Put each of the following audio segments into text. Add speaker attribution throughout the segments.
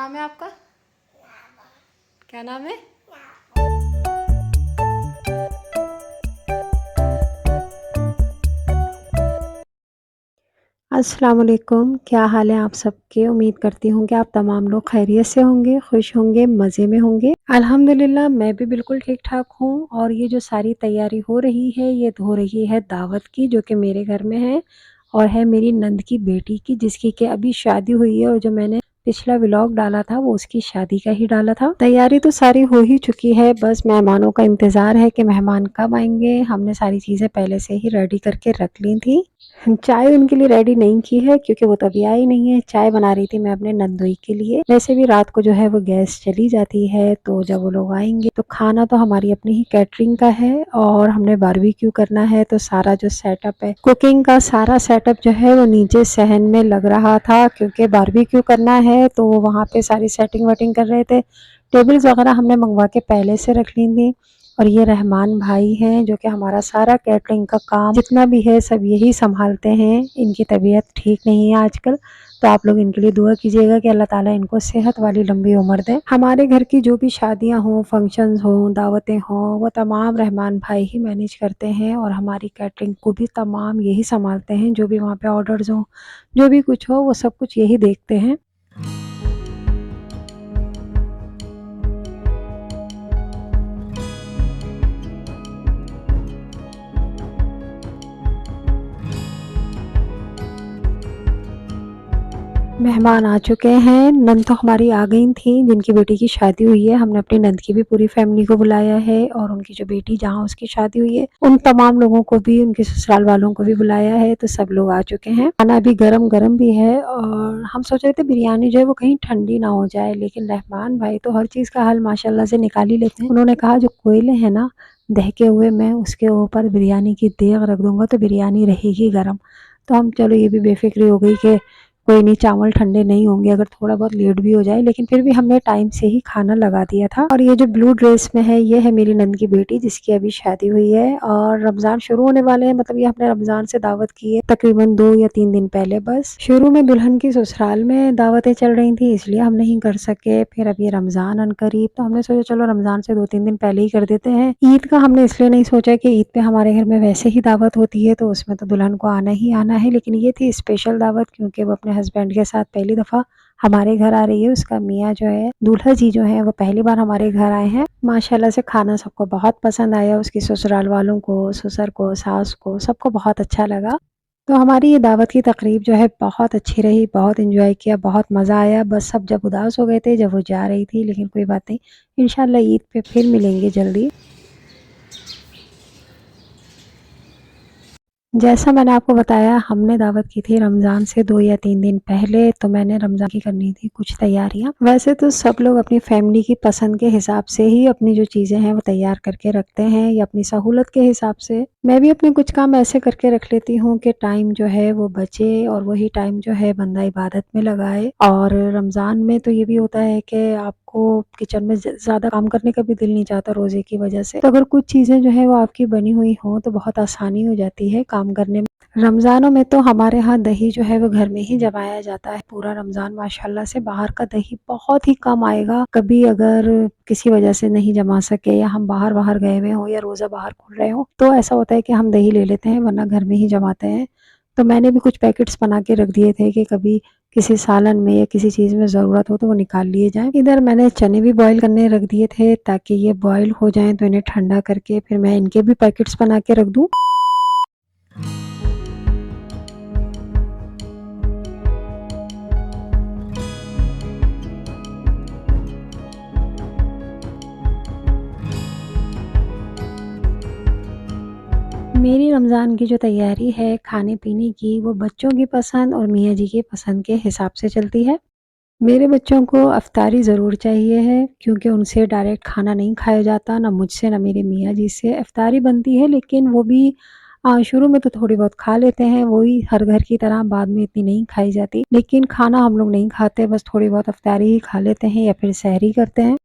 Speaker 1: नाम है आपका? क्या नाम है? अस्सलाम वालेकुम, क्या हाल है आप सबके? उम्मीद करती हूँ कि आप तमाम लोग खैरियत से होंगे, खुश होंगे, मज़े में होंगे। अल्हम्दुलिल्लाह मैं भी बिल्कुल ठीक-ठाक हूँ और ये जो सारी तैयारी हो रही है, ये हो रही है दावत की जो कि मेरे घर में है और है मेरी नंद की बेटी की जिसकी कि अभी शादी हुई है और जो मैंने पिछला व्लॉग डाला था वो उसकी शादी का ही डाला था। तैयारी तो सारी हो ही चुकी है, बस मेहमानों का इंतज़ार है कि मेहमान कब आएँगे। हमने सारी चीज़ें पहले से ही रेडी करके रख ली थी। चाय उनके लिए रेडी नहीं की है क्योंकि वो तो अभी आई नहीं है। चाय बना रही थी मैं अपने नंदोई के लिए। वैसे भी रात को जो है वो गैस चली जाती है तो जब वो लोग आएंगे तो खाना तो हमारी अपनी ही कैटरिंग का है और हमने बारबेक्यू करना है तो सारा जो सेटअप है कुकिंग का सारा सेटअप जो है वो नीचे सहन में लग रहा था क्योंकि बारबेक्यू करना है तो वहाँ पे सारी सेटिंग वेटिंग कर रहे थे। टेबल्स वगैरह हमने मंगवा के पहले से रख ली थी और ये रहमान भाई हैं जो कि हमारा सारा कैटरिंग का काम जितना भी है सब यही संभालते हैं। इनकी तबीयत ठीक नहीं है आजकल तो आप लोग इनके लिए दुआ कीजिएगा कि अल्लाह ताला इनको सेहत वाली लंबी उम्र दे। हमारे घर की जो भी शादियां हों, फंक्शंस हों, दावतें हों, वो तमाम रहमान भाई ही मैनेज करते हैं और हमारी कैटरिंग को भी तमाम यही संभालते हैं। जो भी वहाँ पे ऑर्डर्स हों, जो भी कुछ हो वो सब कुछ यही देखते हैं। मेहमान आ चुके हैं। नंद तो हमारी आ गई थी जिनकी बेटी की शादी हुई है। हमने अपनी नंद की भी पूरी फैमिली को बुलाया है और उनकी जो बेटी जहाँ उसकी शादी हुई है उन तमाम लोगों को भी, उनके ससुराल वालों को भी बुलाया है तो सब लोग आ चुके हैं। खाना भी गरम गरम भी है और हम सोच रहे थे बिरयानी जो है वो कहीं ठंडी ना हो जाए लेकिन रहमान भाई तो हर चीज़ का हल माशाल्लाह से निकाल ही लेते हैं। उन्होंने कहा जो कोयले हैं ना दहके हुए, मैं उसके ऊपर बिरयानी की देग रख दूंगा तो बिरयानी रहेगी गरम। तो हम चलो ये भी बेफिक्री हो गई कि कोई नहीं, चावल ठंडे नहीं होंगे अगर थोड़ा बहुत लेट भी हो जाए, लेकिन फिर भी हमने टाइम से ही खाना लगा दिया था। और ये जो ब्लू ड्रेस में है ये है मेरी नंद की बेटी जिसकी अभी शादी हुई है और रमजान शुरू होने वाले हैं, मतलब ये हमने रमजान से दावत की है तकरीबन 2 या 3 दिन पहले। बस शुरू में दुल्हन की ससुराल में दावतें चल रही थी इसलिए हम नहीं कर सके, फिर अब ये रमजान अन करीब तो हमने सोचा चलो रमजान से 2-3 दिन पहले ही कर देते हैं। ईद का हमने इसलिए नहीं सोचा कि ईद पे हमारे घर में वैसे ही दावत होती है तो उसमें तो दुल्हन को आना ही आना है, लेकिन ये थी स्पेशल दावत क्योंकि वो अपने हस्बैंड के साथ पहली दफ़ा हमारे घर आ रही है। उसका मियाँ जो है, दूल्हा जी जो है वो पहली बार हमारे घर आए हैं। माशाल्लाह से खाना सबको बहुत पसंद आया, उसकी ससुराल वालों को, ससुर को, सास को, सबको बहुत अच्छा लगा। तो हमारी ये दावत की तकरीब जो है बहुत अच्छी रही, बहुत एंजॉय किया, बहुत मज़ा आया। बस सब जब उदास हो गए थे जब वो जा रही थी, लेकिन कोई बात नहीं, इंशाल्लाह ईद पे फिर मिलेंगे जल्दी। जैसा मैंने आपको बताया हमने दावत की थी रमज़ान से 2 या 3 दिन पहले, तो मैंने रमज़ान की करनी थी कुछ तैयारियाँ। वैसे तो सब लोग अपनी फैमिली की पसंद के हिसाब से ही अपनी जो चीज़ें हैं वो तैयार करके रखते हैं या अपनी सहूलत के हिसाब से। मैं भी अपने कुछ काम ऐसे करके रख लेती हूँ कि टाइम जो है वो बचे और वही टाइम जो है बंदा इबादत में लगाए। और रमज़ान में तो ये भी होता है कि आपको किचन में ज़्यादा काम करने का भी दिल नहीं चाहता रोज़े की वजह से। तो अगर कुछ चीज़ें जो है वो आपकी बनी हुई हों तो बहुत आसानी हो जाती है काम करने में। रमज़ानों में तो हमारे यहाँ दही जो है वो घर में ही जमाया जाता है पूरा रमज़ान। माशाल्लाह से बाहर का दही बहुत ही कम आएगा। कभी अगर किसी वजह से नहीं जमा सके या हम बाहर गए हुए हों या रोज़ा बाहर खुल रहे हों तो ऐसा होता है कि हम दही ले लेते हैं, वरना घर में ही जमाते हैं। तो मैंने भी कुछ पैकेट्स बना के रख दिए थे कि कभी किसी सालन में या किसी चीज़ में ज़रूरत हो तो वो निकाल लिए जाएँ। इधर मैंने चने भी बॉयल करने रख दिए थे ताकि ये बॉयल हो जाएँ तो इन्हें ठंडा करके फिर मैं इनके भी पैकेट्स बना के रख दूँ। मेरी रमज़ान की जो तैयारी है खाने-पीने की वो बच्चों की पसंद और मियाँ जी की पसंद के हिसाब से चलती है। मेरे बच्चों को अफ़्तारी ज़रूर चाहिए है क्योंकि उनसे डायरेक्ट खाना नहीं खाया जाता, ना मुझसे ना मेरे मियाँ जी से। इफ़्तारी बनती है लेकिन वो भी शुरू में तो थोड़ी बहुत खा लेते हैं, वही हर घर की तरह, बाद में इतनी नहीं खाई जाती। लेकिन खाना हम लोग नहीं खाते, बस थोड़ी बहुत इफ़्तारी ही खा लेते हैं या फिर सहरी करते हैं।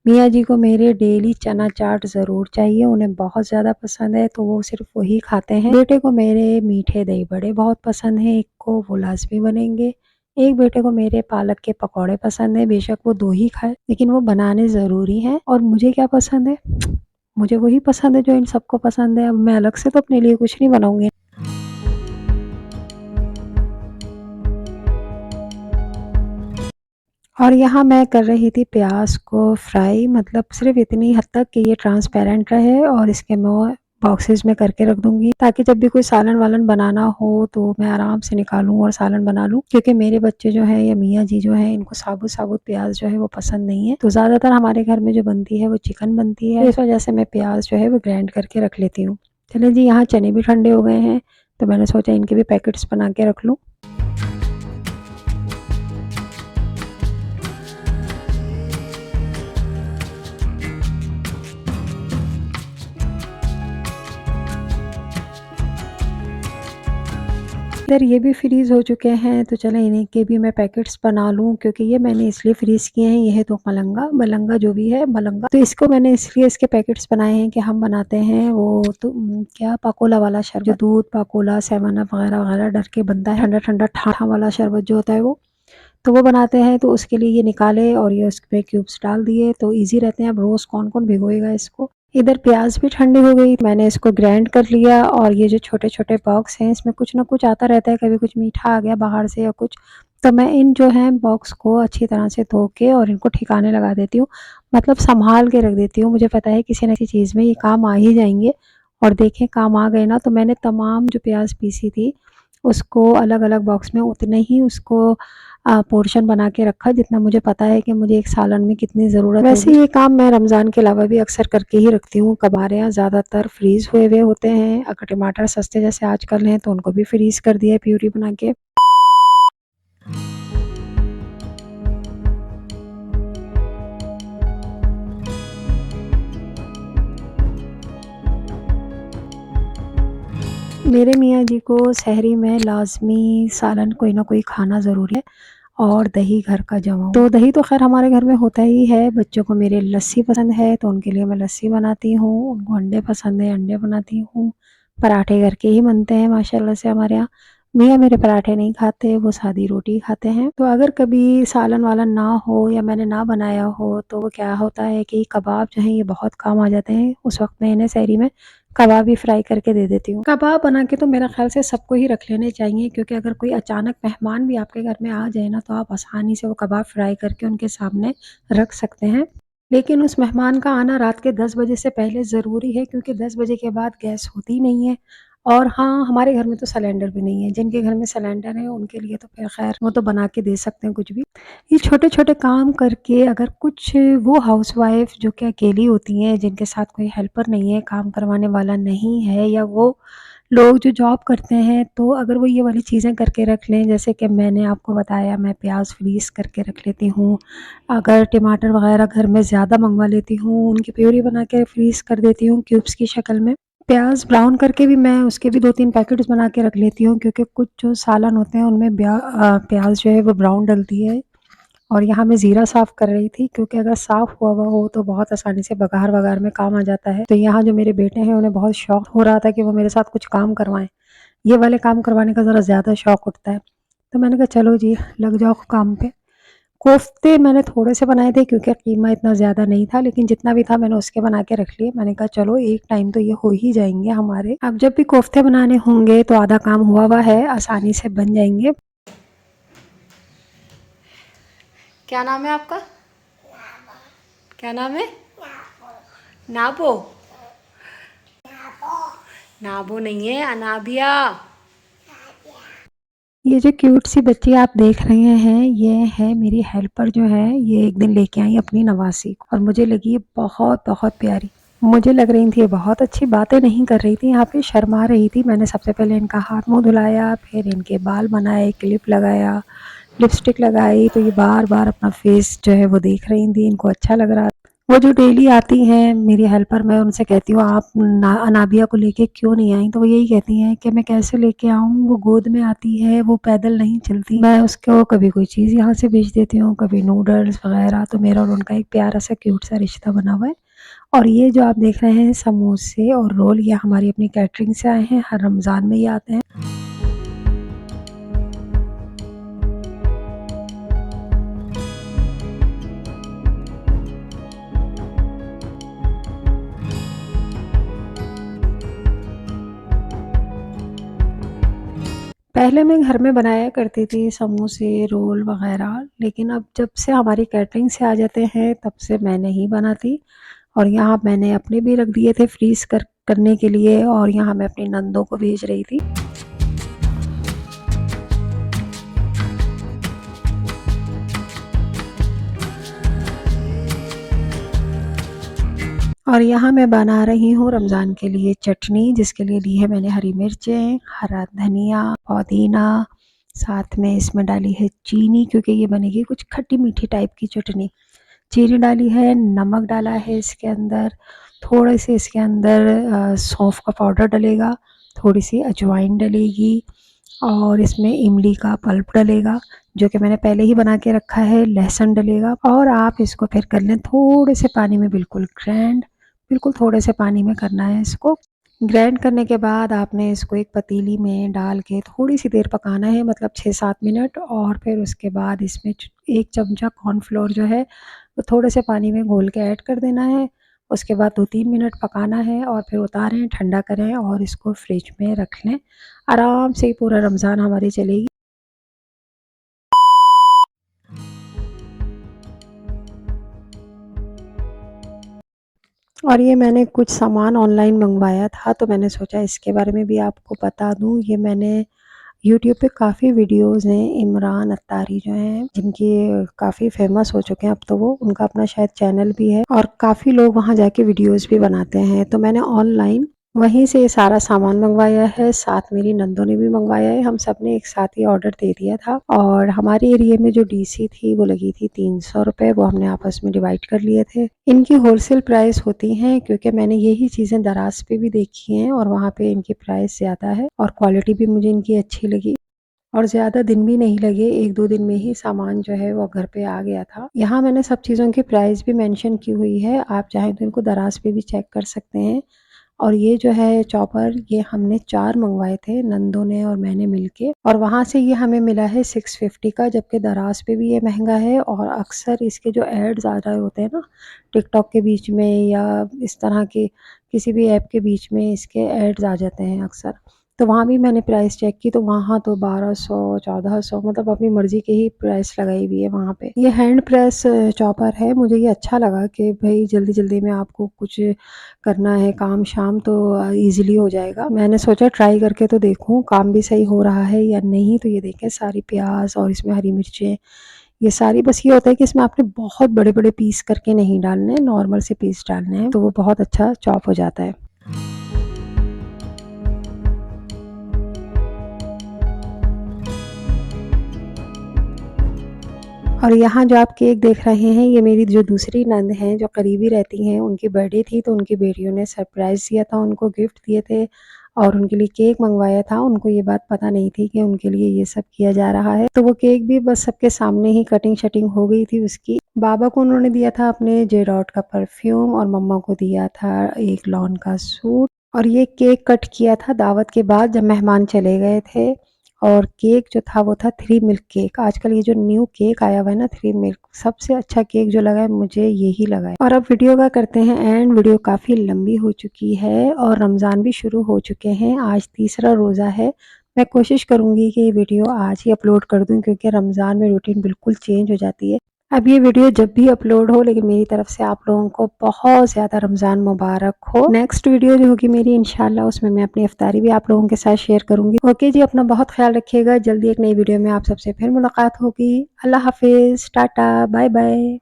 Speaker 1: मियाँ जी को मेरे डेली चना चाट ज़रूर चाहिए, उन्हें बहुत ज़्यादा पसंद है तो वो सिर्फ़ वही खाते हैं। बेटे को मेरे मीठे दही बड़े बहुत पसंद हैं, एक को वो लाज़मी बनेंगे। एक बेटे को मेरे पालक के पकौड़े पसंद है, बेशक वो 2 ही खाए, लेकिन वो बनाने ज़रूरी हैं। और मुझे क्या पसंद है? मुझे वही पसंद है जो इन सबको पसंद है। अब मैं अलग से तो अपने लिए कुछ नहीं बनाऊँगी। और यहाँ मैं कर रही थी प्याज़ को फ्राई, मतलब सिर्फ़ इतनी हद तक कि ये ट्रांसपेरेंट रहे, और इसके मैं बॉक्सेस में करके रख दूँगी, ताकि जब भी कोई सालन-वालन बनाना हो तो मैं आराम से निकालूँ और सालन बना लूँ। क्योंकि मेरे बच्चे जो हैं या मियाँ जी जो हैं, इनको साबुत-साबुत प्याज़ जो है वो पसंद नहीं है। तो ज़्यादातर हमारे घर में जो बनती है वो चिकन बनती है, तो इस वजह से मैं प्याज़ जो है वो ग्राइंड करके रख लेती हूँ। चलिए जी, यहाँ चने भी ठंडे हो गए हैं, तो मैंने सोचा इनके भी पैकेट्स बना के रख लूँ। इधर ये भी फ्रीज़ हो चुके हैं, तो चलें इन्हीं के भी मैं पैकेट्स बना लूँ, क्योंकि ये मैंने इसलिए फ्रीज़ किए हैं, ये है तो मलंगा जो भी है मलंगा, तो इसको मैंने इसलिए इसके पैकेट्स बनाए हैं कि हम बनाते हैं वो तो क्या पाकोला वाला शरबत, जो दूध पाकोला, 7 अप वगैरह-वगैरह डर के बनता है, ठंडा-ठंडा ठा वाला शरबत जो होता है वो, तो वो बनाते हैं, तो उसके लिए ये निकाले और ये उसमें क्यूब्स डाल दिए, तो ईज़ी रहते हैं। अब रोज़ कौन-कौन भिगोएगा इसको। इधर प्याज़ भी ठंडी हो गई, मैंने इसको ग्राइंड कर लिया, और ये जो छोटे-छोटे बॉक्स हैं इसमें कुछ ना कुछ आता रहता है, कभी कुछ मीठा आ गया बाहर से या कुछ, तो मैं इन जो हैं बॉक्स को अच्छी तरह से धो के और इनको ठिकाने लगा देती हूँ, मतलब सँभाल के रख देती हूँ। मुझे पता है किसी न किसी चीज़ में ये काम आ ही जाएँगे, और देखें काम आ गए ना, तो मैंने तमाम जो प्याज़ पीसी थी उसको अलग-अलग बॉक्स में उतने ही उसको पोर्शन बना के रखा, जितना मुझे पता है कि मुझे एक सालन में कितनी ज़रूरत होगी। वैसे ये काम मैं रमज़ान के अलावा भी अक्सर करके ही रखती हूँ। हमारे यहाँ ज़्यादातर फ्रीज़ हुए हुए होते हैं, अगर टमाटर सस्ते जैसे आजकल हैं तो उनको भी फ्रीज़ कर दिया है प्यूरी बना के। मेरे मियाँ जी को सहरी में लाज़मी सालन कोई ना कोई खाना ज़रूरी है, और दही घर का जमा हुआ। तो दही तो ख़ैर हमारे घर में होता ही है। बच्चों को मेरे लस्सी पसंद है, तो उनके लिए मैं लस्सी बनाती हूँ, उनको अंडे पसंद है, अंडे बनाती हूँ। पराठे घर के ही बनते हैं माशाल्लाह से हमारे यहाँ। मियाँ मेरे पराठे नहीं खाते, वो सादी रोटी खाते हैं। तो अगर कभी सालन-वालन ना हो या मैंने ना बनाया हो, तो वो क्या होता है कि कबाब जो हैं ये बहुत काम आ जाते हैं। उस वक़्त मैं इन्हें सहरी में कबाब भी फ्राई करके दे देती हूँ। कबाब बना के तो मेरा ख़्याल से सबको ही रख लेने चाहिए, क्योंकि अगर कोई अचानक मेहमान भी आपके घर में आ जाए ना, तो आप आसानी से वो कबाब फ्राई करके उनके सामने रख सकते हैं। लेकिन उस मेहमान का आना रात के 10 बजे से पहले ज़रूरी है, क्योंकि 10 बजे के बाद गैस होती नहीं है। और हाँ, हमारे घर में तो सिलेंडर भी नहीं है। जिनके घर में सिलेंडर है उनके लिए तो फिर ख़ैर वो तो बना के दे सकते हैं कुछ भी। ये छोटे-छोटे काम करके अगर कुछ वो हाउसवाइफ़ जो कि अकेली होती हैं, जिनके साथ कोई हेल्पर नहीं है, काम करवाने वाला नहीं है, या वो लोग जो जॉब करते हैं, तो अगर वो ये वाली चीज़ें करके रख लें, जैसे कि मैंने आपको बताया मैं प्याज़ फ्रीज़ करके रख लेती हूँ। अगर टमाटर वग़ैरह घर में ज़्यादा मँगवा लेती हूँ, उनकी प्यूरी बना के फ्रीज़ कर देती हूँ क्यूब्स की शक्ल में। प्याज़ ब्राउन करके भी मैं उसके भी 2-3 पैकेट्स बना के रख लेती हूँ, क्योंकि कुछ जो सालन होते हैं उनमें प्याज़ जो है वो ब्राउन डलती है। और यहाँ मैं ज़ीरा साफ़ कर रही थी, क्योंकि अगर साफ़ हुआ हुआ हो तो बहुत आसानी से बघार-वघार में काम आ जाता है। तो यहाँ जो मेरे बेटे हैं उन्हें बहुत शौक हो रहा था कि वो मेरे साथ कुछ काम करवाएँ। ये वाले काम करवाने का ज़रा ज़्यादा शौक उठता है। तो मैंने कहा चलो जी लग जाओ काम पे। कोफ्ते मैंने थोड़े से बनाए थे, क्योंकि कीमा इतना ज़्यादा नहीं था, लेकिन जितना भी था मैंने उसके बना के रख लिए। मैंने कहा चलो एक टाइम तो ये हो ही जाएँगे हमारे। अब जब भी कोफ्ते बनाने होंगे तो आधा काम हुआ हुआ है, आसानी से बन जाएँगे। क्या नाम है आपका? क्या नाम है? नाबो। नाबो नहीं है, अनाबिया। ये जो क्यूट सी बच्ची आप देख रहे हैं, ये है मेरी हेल्पर जो है, ये एक दिन लेके आई अपनी नवासी को, और मुझे लगी ये बहुत बहुत प्यारी। मुझे लग रही थी ये बहुत अच्छी, बातें नहीं कर रही थी, यहाँ पे शर्मा रही थी। मैंने सबसे पहले इनका हाथ मुंह धुलाया, फिर इनके बाल बनाए, क्लिप लगाया, लिपस्टिक लगाई, तो ये बार बार अपना फेस जो है वो देख रही थी, इनको अच्छा लग रहा था। वो जो डेली आती हैं मेरी हेल्पर, मैं उनसे कहती हूँ आप अनाबिया को लेके क्यों नहीं आई, तो वो यही कहती हैं कि मैं कैसे लेके आऊँ, वो गोद में आती है, वो पैदल नहीं चलती। मैं उसको कभी कोई चीज़ यहाँ से भेज देती हूँ, कभी नूडल्स वगैरह। तो मेरा और उनका एक प्यारा सा क्यूट सा रिश्ता बना हुआ है। और ये जो आप देख रहे हैं समोसे और रोल, ये हमारी अपनी कैटरिंग से आए हैं, हर रमज़ान में ये आते हैं। पहले मैं घर में बनाया करती थी समोसे, रोल वग़ैरह, लेकिन अब जब से हमारी कैटरिंग से आ जाते हैं तब से मैं नहीं बनाती। और यहाँ मैंने अपने भी रख दिए थे फ्रीज़ करने के लिए, और यहाँ मैं अपनी नंदों को भेज रही थी। और यहाँ मैं बना रही हूँ रमज़ान के लिए चटनी, जिसके लिए ली है मैंने हरी मिर्चें, हरा धनिया, पुदीना, साथ में इसमें डाली है चीनी, क्योंकि ये बनेगी कुछ खट्टी-मीठी टाइप की चटनी। चीनी डाली है, नमक डाला है इसके अंदर, थोड़े-से इसके अंदर सौंफ का पाउडर डलेगा, थोड़ी-सी अजवाइन डलेगी, और इसमें इमली का पल्प डलेगा, जो कि मैंने पहले ही बना के रखा है, लहसुन डलेगा, और आप इसको फिर कर लें थोड़े से पानी में बिल्कुल ग्राइंड, बिल्कुल थोड़े से पानी में करना है इसको। ग्राइंड करने के बाद आपने इसको एक पतीली में डाल के थोड़ी-सी देर पकाना है, मतलब 6-7 मिनट, और फिर उसके बाद इसमें 1 चमचा कॉर्नफ्लोर जो है, वो थोड़े से पानी में घोल के ऐड कर देना है। उसके बाद 2-3 मिनट पकाना है, और फिर उतारें, ठंडा करें और इसको फ्रिज में रख लें। आराम से पूरा रमज़ान हमारी चलेगी। और ये मैंने कुछ सामान ऑनलाइन मंगवाया था, तो मैंने सोचा इसके बारे में भी आपको बता दूँ। ये मैंने यूट्यूब पे काफ़ी वीडियोज़ हैं, इमरान अत्तारी जो हैं, जिनके काफ़ी फ़ेमस हो चुके हैं अब तो वो, उनका अपना शायद चैनल भी है, और काफ़ी लोग वहाँ जाके वीडियोज़ भी बनाते हैं। तो मैंने ऑनलाइन वहीं से ये सारा सामान मंगवाया है, साथ मेरी नंदों ने भी मंगवाया है, हम सब ने एक साथ ही ऑर्डर दे दिया था। और हमारे एरिया में जो डीसी थी वो लगी थी 300 रुपये, वो हमने आपस में डिवाइड कर लिए थे। इनकी होलसेल प्राइस होती हैं, क्योंकि मैंने यही चीज़ें दराज़ पे भी देखी हैं, और वहाँ पे इनकी प्राइस ज़्यादा है, और क्वालिटी भी मुझे इनकी अच्छी लगी। और ज़्यादा दिन भी नहीं लगे, 1-2 दिन में ही सामान जो है वो घर पे आ गया था। यहाँ मैंने सब चीज़ों की प्राइस भी मेंशन की हुई है, आप चाहें तो इनको दराज़ पे भी चेक कर सकते हैं। और ये जो है चॉपर, ये हमने 4 मँगवाए थे, नंदों ने और मैंने मिलके, और वहाँ से ये हमें मिला है 650 का, जबकि दराज़ पे भी ये महँगा है। और अक्सर इसके जो एड्स आ रहे होते हैं ना, टिकटॉक के बीच में या इस तरह के किसी भी ऐप के बीच में इसके एड्स आ जाते हैं अक्सर। तो वहाँ भी मैंने प्राइस चेक की, तो वहाँ तो 1200 1400, मतलब अपनी मर्ज़ी की ही प्राइस लगाई हुई है वहाँ पे। ये हैंड प्रेस चॉपर है, मुझे ये अच्छा लगा कि भई जल्दी-जल्दी में आपको कुछ करना है काम-शाम, तो ईज़िली हो जाएगा। मैंने सोचा ट्राई करके तो देखूँ काम भी सही हो रहा है या नहीं। तो ये देखें सारी प्याज़ और इसमें हरी मिर्चें, ये सारी, बस ये होता है कि इसमें आपने बहुत बड़े-बड़े पीस करके नहीं डालने हैं, नॉर्मल से पीस डालने हैं, तो वो बहुत अच्छा चॉप हो जाता है। और यहाँ जो आप केक देख रहे हैं, ये मेरी जो दूसरी नंद हैं, जो करीबी रहती हैं, उनकी बर्थडे थी, तो उनकी बेटियों ने सरप्राइज़ दिया था, उनको गिफ्ट दिए थे, और उनके लिए केक मँगवाया था। उनको ये बात पता नहीं थी कि उनके लिए ये सब किया जा रहा है। तो वो केक भी बस सबके सामने ही कटिंग-शटिंग हो गई थी उसकी। बाबा को उन्होंने दिया था अपने जे डॉट का परफ्यूम, और मम्मा को दिया था एक लॉन का सूट। और ये केक कट किया था दावत के बाद, जब मेहमान चले गए थे। और केक जो था वो था 3 मिल्क केक। आजकल ये जो न्यू केक आया हुआ है ना, 3 मिल्क, सबसे अच्छा केक जो लगा है मुझे यही लगा है। और अब वीडियो का करते हैं एंड। वीडियो काफ़ी लंबी हो चुकी है, और रमज़ान भी शुरू हो चुके हैं, आज तीसरा रोज़ा है। मैं कोशिश करूँगी कि ये वीडियो आज ही अपलोड कर दूँ, क्योंकि रमज़ान में रूटीन बिल्कुल चेंज हो जाती है। अब ये वीडियो जब भी अपलोड हो, लेकिन मेरी तरफ से आप लोगों को बहुत ज़्यादा रमज़ान मुबारक हो। नेक्स्ट वीडियो जो होगी मेरी इंशाल्लाह, उसमें मैं अपनी इफ्तारी भी आप लोगों के साथ शेयर करूँगी। ओके जी, अपना बहुत ख्याल रखिएगा। जल्दी एक नई वीडियो में आप सबसे फिर मुलाकात होगी। अल्लाह हाफ़िज़, टाटा, बाय बाय।